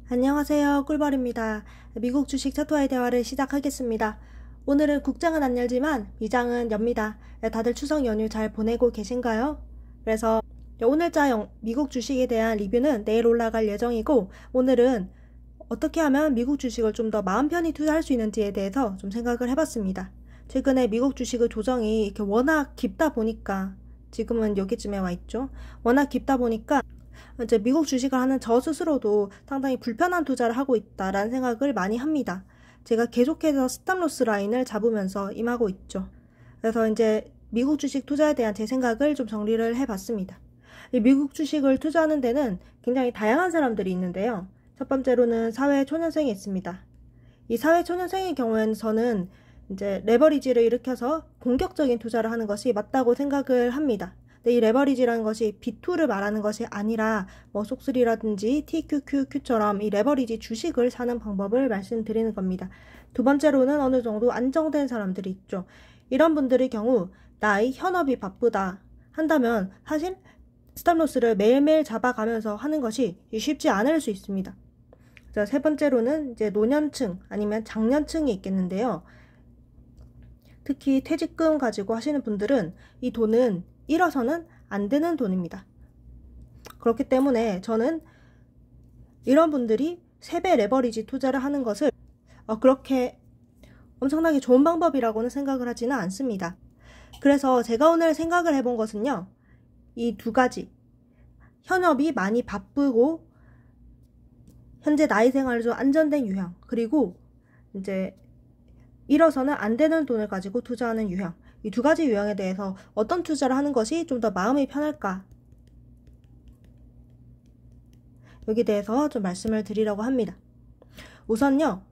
안녕하세요. 꿀벌입니다. 미국 주식 차트와의 대화를 시작하겠습니다. 오늘은 국장은 안 열지만 미장은 엽니다. 다들 추석 연휴 잘 보내고 계신가요? 그래서 오늘자 미국 주식에 대한 리뷰는 내일 올라갈 예정이고, 오늘은 어떻게 하면 미국 주식을 좀 더 마음 편히 투자할 수 있는지에 대해서 좀 생각을 해봤습니다. 최근에 미국 주식의 조정이 이렇게 워낙 깊다 보니까, 지금은 여기쯤에 와 있죠. 워낙 깊다 보니까 이제 미국 주식을 하는 저 스스로도 상당히 불편한 투자를 하고 있다라는 생각을 많이 합니다. 제가 계속해서 스탑로스 라인을 잡으면서 임하고 있죠. 그래서 이제 미국 주식 투자에 대한 제 생각을 좀 정리를 해봤습니다. 이 미국 주식을 투자하는 데는 굉장히 다양한 사람들이 있는데요. 첫 번째로는 사회초년생이 있습니다. 이 사회초년생의 경우에는 저는 이제 레버리지를 일으켜서 공격적인 투자를 하는 것이 맞다고 생각을 합니다. 이 레버리지라는 것이 B2를 말하는 것이 아니라 속쓰리라든지 TQQQ처럼 이 레버리지 주식을 사는 방법을 말씀드리는 겁니다. 두 번째로는 어느 정도 안정된 사람들이 있죠. 이런 분들의 경우 나의 현업이 바쁘다 한다면 사실 스탑로스를 매일매일 잡아가면서 하는 것이 쉽지 않을 수 있습니다. 자, 세 번째로는 이제 노년층 아니면 장년층이 있겠는데요. 특히 퇴직금 가지고 하시는 분들은 이 돈은 잃어서는 안 되는 돈입니다. 그렇기 때문에 저는 이런 분들이 3배 레버리지 투자를 하는 것을 그렇게 엄청나게 좋은 방법이라고는 생각을 하지는 않습니다. 그래서 제가 오늘 생각을 해본 것은요, 이 두 가지, 현업이 많이 바쁘고 현재 나이 생활이 좀 안정된 유형, 그리고 이제 잃어서는 안 되는 돈을 가지고 투자하는 유형, 이 두 가지 유형에 대해서 어떤 투자를 하는 것이 좀 더 마음이 편할까, 여기에 대해서 좀 말씀을 드리려고 합니다. 우선요,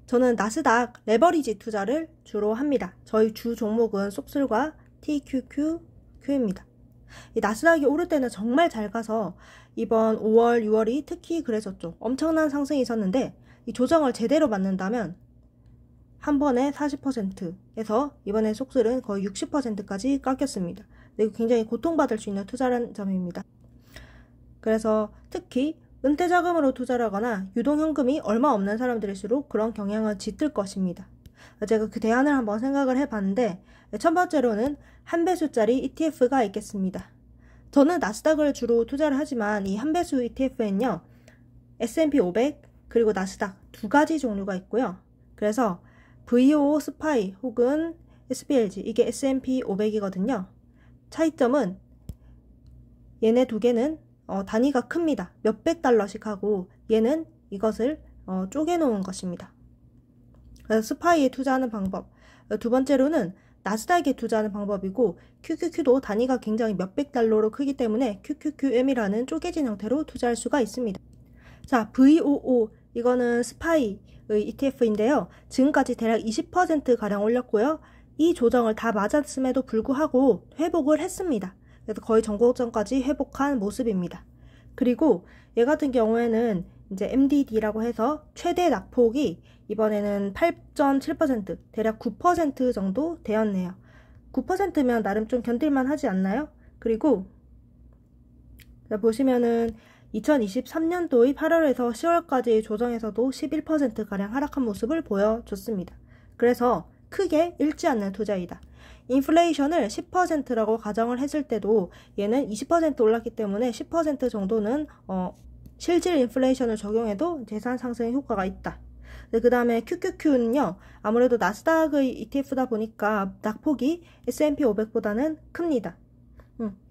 저는 나스닥 레버리지 투자를 주로 합니다. 저희 주 종목은 속슬과 TQQQ입니다. 이 나스닥이 오를 때는 정말 잘 가서 이번 5월, 6월이 특히 그랬었죠. 엄청난 상승이 있었는데 이 조정을 제대로 맞는다면 한 번에 40%에서 이번에 속슬은 거의 60%까지 깎였습니다. 이거 굉장히 고통받을 수 있는 투자라는 점입니다. 그래서 특히 은퇴자금으로 투자를 하거나 유동현금이 얼마 없는 사람들일수록 그런 경향을 짙을 것입니다. 제가 그 대안을 한번 생각을 해봤는데, 첫 번째로는 한 배수짜리 ETF가 있겠습니다. 저는 나스닥을 주로 투자를 하지만 이 한 배수 ETF엔요, S&P 500 그리고 나스닥 두 가지 종류가 있고요. 그래서 VO 스파이 혹은 SPLG, 이게 S&P 500이거든요. 차이점은 얘네 두 개는 단위가 큽니다. 몇백 달러씩 하고 얘는 이것을 쪼개놓은 것입니다. 그래서 스파이에 투자하는 방법. 두 번째로는 나스닥에 투자하는 방법이고, QQQ도 단위가 굉장히 몇백 달러로 크기 때문에 QQQM이라는 쪼개진 형태로 투자할 수가 있습니다. 자, VOO, 이거는 스파이의 ETF인데요. 지금까지 대략 20%가량 올렸고요. 이 조정을 다 맞았음에도 불구하고 회복을 했습니다. 그래서 거의 전고점까지 회복한 모습입니다. 그리고 얘 같은 경우에는 이제 MDD라고 해서 최대 낙폭이 이번에는 8.7%, 대략 9% 정도 되었네요. 9%면 나름 좀 견딜만 하지 않나요? 그리고 보시면은 2023년도의 8월에서 10월까지의 조정에서도 11%가량 하락한 모습을 보여줬습니다. 그래서 크게 잃지 않는 투자이다. 인플레이션을 10%라고 가정을 했을 때도 얘는 20% 올랐기 때문에 10% 정도는 실질 인플레이션을 적용해도 재산 상승 효과가 있다. 그 다음에 QQQ는요, 아무래도 나스닥의 ETF다 보니까 낙폭이 S&P 500보다는 큽니다.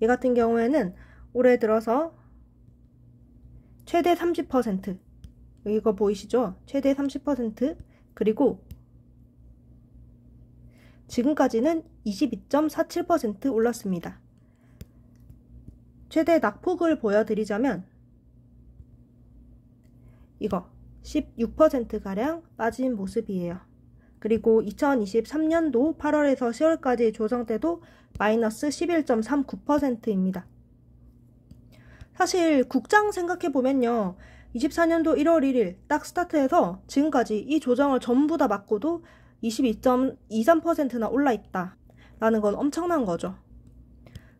얘 같은 경우에는 올해 들어서 최대 30%, 이거 보이시죠? 최대 30%, 그리고 지금까지는 22.47% 올랐습니다. 최대 낙폭을 보여드리자면 이거 16%가량 빠진 모습이에요. 그리고 2023년도 8월에서 10월까지 조정 때도 마이너스 11.39%입니다. 사실 국장 생각해보면요, 24년도 1월 1일 딱 스타트해서 지금까지 이 조정을 전부 다 맞고도 22.23%나 올라있다 라는 건 엄청난 거죠.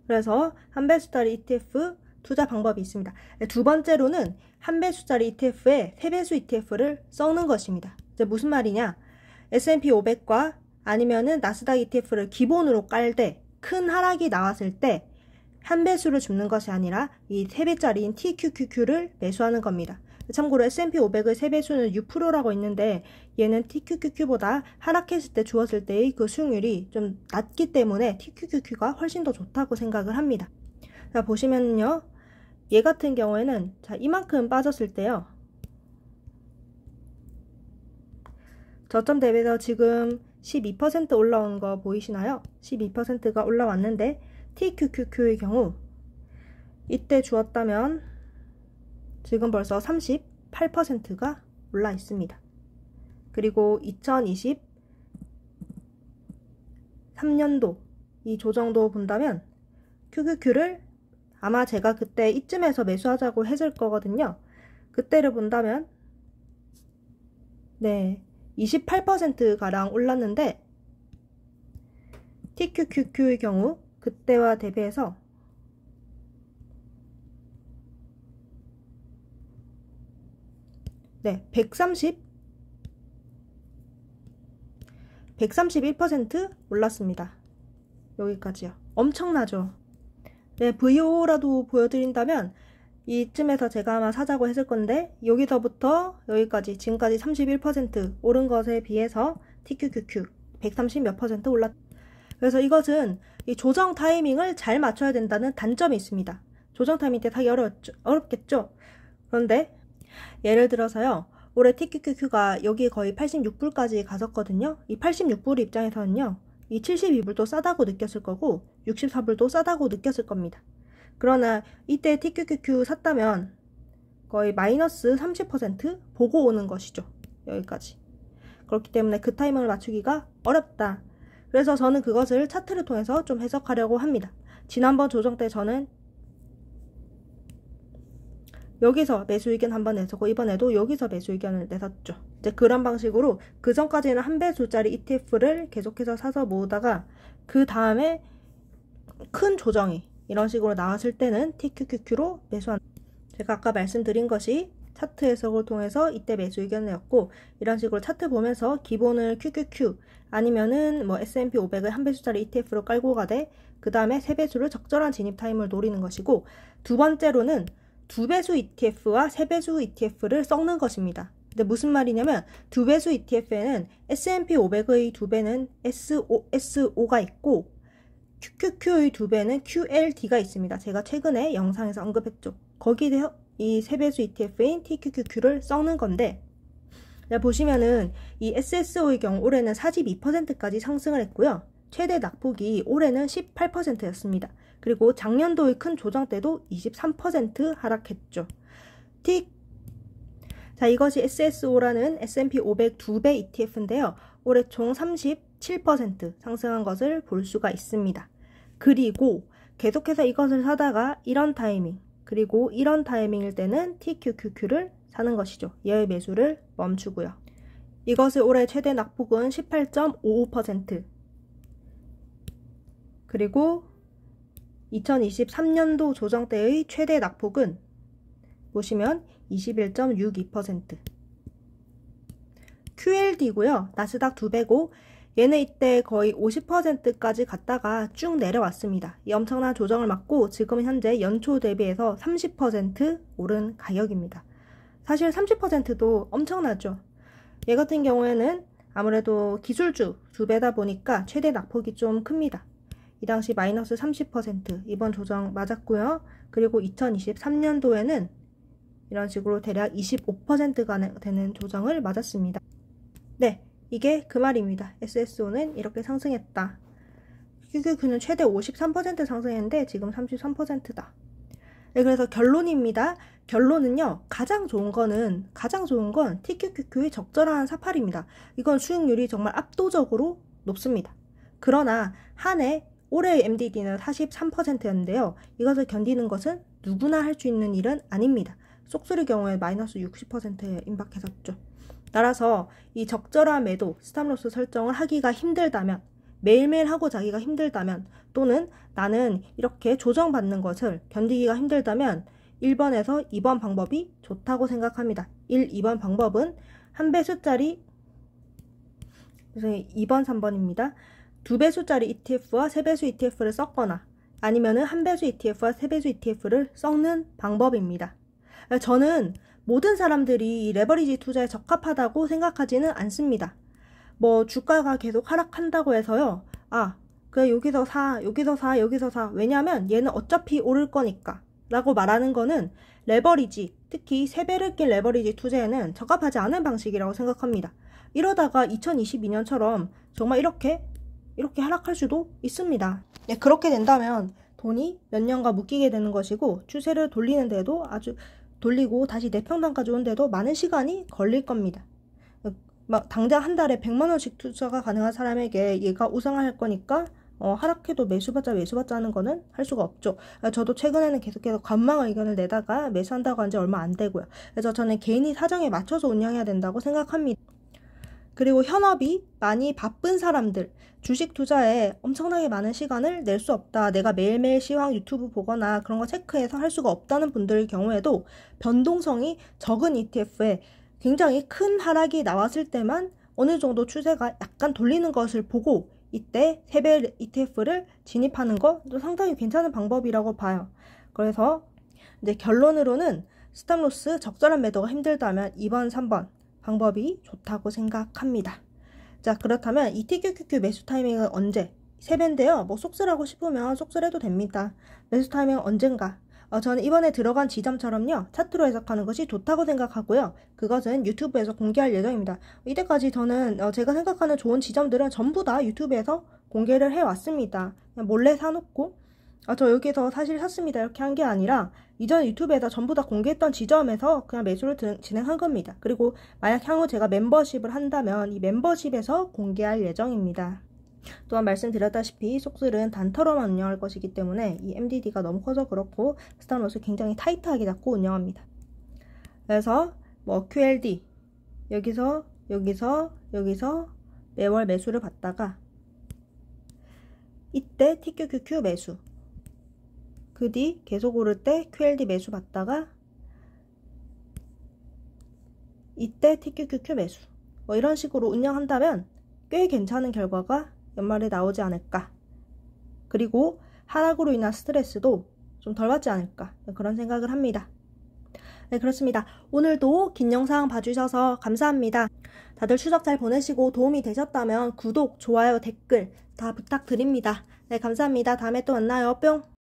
그래서 한 배수짜리 ETF 투자 방법이 있습니다. 두 번째로는 한 배수짜리 ETF에 세 배수 ETF를 섞는 것입니다. 이제 무슨 말이냐? S&P 500과 아니면은 나스닥 ETF를 기본으로 깔 때 큰 하락이 나왔을 때 한 배수를 줍는 것이 아니라 이 세 배짜리인 TQQQ를 매수하는 겁니다. 참고로 S&P 500의 세 배수는 6%라고 있는데 얘는 TQQQ보다 하락했을 때 주었을 때의 그 수익률이 좀 낮기 때문에 TQQQ가 훨씬 더 좋다고 생각을 합니다. 자, 보시면요. 얘 같은 경우에는 자, 이만큼 빠졌을 때요. 저점 대비해서 지금 12% 올라온 거 보이시나요? 12%가 올라왔는데 TQQQ의 경우 이때 주었다면 지금 벌써 38%가 올라 있습니다. 그리고 2023년도 이 조정도 본다면 QQQ를 아마 제가 그때 이쯤에서 매수하자고 했을 거거든요. 그때를 본다면 네, 28%가량 올랐는데 TQQQ의 경우 그때와 대비해서 네, 131% 올랐습니다. 여기까지요. 엄청나죠? 네, VO라도 보여드린다면 이쯤에서 제가 아마 사자고 했을 건데 여기서부터 여기까지 지금까지 31% 오른 것에 비해서 TQQQ 130 몇 % 올랐. 그래서 이것은 이 조정 타이밍을 잘 맞춰야 된다는 단점이 있습니다. 조정 타이밍 때 사기 어렵겠죠? 그런데 예를 들어서요. 올해 TQQQ가 여기 거의 86불까지 갔었거든요. 이 86불 입장에서는요. 이 72불도 싸다고 느꼈을 거고 64불도 싸다고 느꼈을 겁니다. 그러나 이때 TQQQ 샀다면 거의 마이너스 30% 보고 오는 것이죠. 여기까지. 그렇기 때문에 그 타이밍을 맞추기가 어렵다. 그래서 저는 그것을 차트를 통해서 좀 해석하려고 합니다. 지난번 조정 때 저는 여기서 매수 의견 한번 냈었고 이번에도 여기서 매수 의견을 냈었죠. 이제 그런 방식으로 그 전까지는 한 배수짜리 ETF를 계속해서 사서 모으다가 그 다음에 큰 조정이 이런 식으로 나왔을 때는 TQQQ로 매수한. 제가 아까 말씀드린 것이 차트 해석을 통해서 이때 매수 의견을 냈고 이런 식으로 차트 보면서 기본을 QQQ 아니면은 뭐 S&P 500을 한 배수짜리 ETF로 깔고 가되 그 다음에 세 배수를 적절한 진입 타임을 노리는 것이고 두 번째로는 두 배수 ETF와 세 배수 ETF를 섞는 것입니다. 근데 무슨 말이냐면 두 배수 ETF에는 S&P 500의 두 배는 SO가 있고 QQQ의 두 배는 QLD가 있습니다. 제가 최근에 영상에서 언급했죠. 거기에 이 세 배수 ETF인 TQQQ를 섞는 건데 보시면은 이 SSO의 경우 올해는 42%까지 상승을 했고요. 최대 낙폭이 올해는 18%였습니다. 그리고 작년도의 큰 조정 때도 23% 하락했죠. 자, 이것이 SSO라는 S&P 500 2배 ETF인데요. 올해 총 37% 상승한 것을 볼 수가 있습니다. 그리고 계속해서 이것을 사다가 이런 타이밍, 그리고 이런 타이밍일 때는 TQQQ를 사는 것이죠. 얘의 매수를 멈추고요. 이것의 올해 최대 낙폭은 18.55%. 그리고 2023년도 조정 때의 최대 낙폭은 보시면 21.62%. QLD고요. 나스닥 2배고 얘는 이때 거의 50%까지 갔다가 쭉 내려왔습니다. 이 엄청난 조정을 맞고 지금 현재 연초 대비해서 30% 오른 가격입니다. 사실 30%도 엄청나죠. 얘 같은 경우에는 아무래도 기술주 2배다 보니까 최대 낙폭이 좀 큽니다. 이 당시 마이너스 30% 이번 조정 맞았고요. 그리고 2023년도에는 이런 식으로 대략 25%가 되는 조정을 맞았습니다. 네, 이게 그 말입니다. SSO는 이렇게 상승했다. QQQ는 최대 53% 상승했는데 지금 33%다. 네, 그래서 결론입니다. 결론은요. 가장 좋은 건 TQQQ의 적절한 사팔입니다. 이건 수익률이 정말 압도적으로 높습니다. 그러나 한 해 올해의 MDD는 43%였는데요. 이것을 견디는 것은 누구나 할 수 있는 일은 아닙니다. 쏙쓸이 경우에 마이너스 60%에 임박했었죠. 따라서 이 적절한 매도, 스탑로스 설정을 하기가 힘들다면 매일매일 하고 자기가 힘들다면, 또는 나는 이렇게 조정받는 것을 견디기가 힘들다면 1번에서 2번 방법이 좋다고 생각합니다. 1, 2번 방법은 한 배수짜리 2번, 3번입니다. 두 배수짜리 ETF와 세 배수 ETF를 섞거나 아니면은 한 배수 ETF와 세 배수 ETF를 섞는 방법입니다. 저는 모든 사람들이 레버리지 투자에 적합하다고 생각하지는 않습니다. 뭐 주가가 계속 하락한다고 해서요. 그래 여기서 사, 여기서 사, 여기서 사. 왜냐하면 얘는 어차피 오를 거니까 라고 말하는 거는 레버리지, 특히 세 배를 낀 레버리지 투자에는 적합하지 않은 방식이라고 생각합니다. 이러다가 2022년처럼 정말 이렇게 하락할 수도 있습니다. 네, 그렇게 된다면 돈이 몇 년간 묶이게 되는 것이고 추세를 돌리는데도 돌리고 다시 내평단까지 오는데도 많은 시간이 걸릴 겁니다. 막 당장 한 달에 100만 원씩 투자가 가능한 사람에게 얘가 우상할 거니까 하락해도 매수받자 하는 거는 할 수가 없죠. 저도 최근에는 계속해서 관망 의견을 내다가 매수한다고 한 지 얼마 안 되고요. 그래서 저는 개인이 사정에 맞춰서 운영해야 된다고 생각합니다. 그리고 현업이 많이 바쁜 사람들, 주식 투자에 엄청나게 많은 시간을 낼 수 없다. 내가 매일매일 시황 유튜브 보거나 그런 거 체크해서 할 수가 없다는 분들의 경우에도 변동성이 적은 ETF에 굉장히 큰 하락이 나왔을 때만 어느 정도 추세가 약간 돌리는 것을 보고 이때 세배 ETF를 진입하는 것도 상당히 괜찮은 방법이라고 봐요. 그래서 이제 결론으로는 스탑로스 적절한 매도가 힘들다면 2번, 3번 방법이 좋다고 생각합니다. 자, 그렇다면 이 TQQQ 매수 타이밍은 언제? 세배인데요. 뭐 속쓰라고 싶으면 속쓰래도 됩니다. 매수 타이밍은 언젠가? 저는 이번에 들어간 지점처럼요. 차트로 해석하는 것이 좋다고 생각하고요. 그것은 유튜브에서 공개할 예정입니다. 이때까지 저는 제가 생각하는 좋은 지점들은 전부 다 유튜브에서 공개를 해왔습니다. 그냥 몰래 사놓고 저 여기서 사실 샀습니다 이렇게 한 게 아니라 이전 유튜브에서 전부 다 공개했던 지점에서 그냥 매수를 진행한 겁니다. 그리고 만약 향후 제가 멤버십을 한다면 이 멤버십에서 공개할 예정입니다. 또한 말씀드렸다시피 속슬은 단타로만 운영할 것이기 때문에 이 MDD가 너무 커서 그렇고 스탑로스 굉장히 타이트하게 잡고 운영합니다. 그래서 뭐 QLD 여기서 매월 매수를 받다가 이때 TQQQ 매수, 그 뒤 계속 오를 때 QLD 매수 받다가 이때 TQQQ 매수, 뭐 이런 식으로 운영한다면 꽤 괜찮은 결과가 연말에 나오지 않을까. 그리고 하락으로 인한 스트레스도 좀 덜 받지 않을까, 그런 생각을 합니다. 네, 그렇습니다. 오늘도 긴 영상 봐주셔서 감사합니다. 다들 추석 잘 보내시고 도움이 되셨다면 구독, 좋아요, 댓글 다 부탁드립니다. 네, 감사합니다. 다음에 또 만나요. 뿅!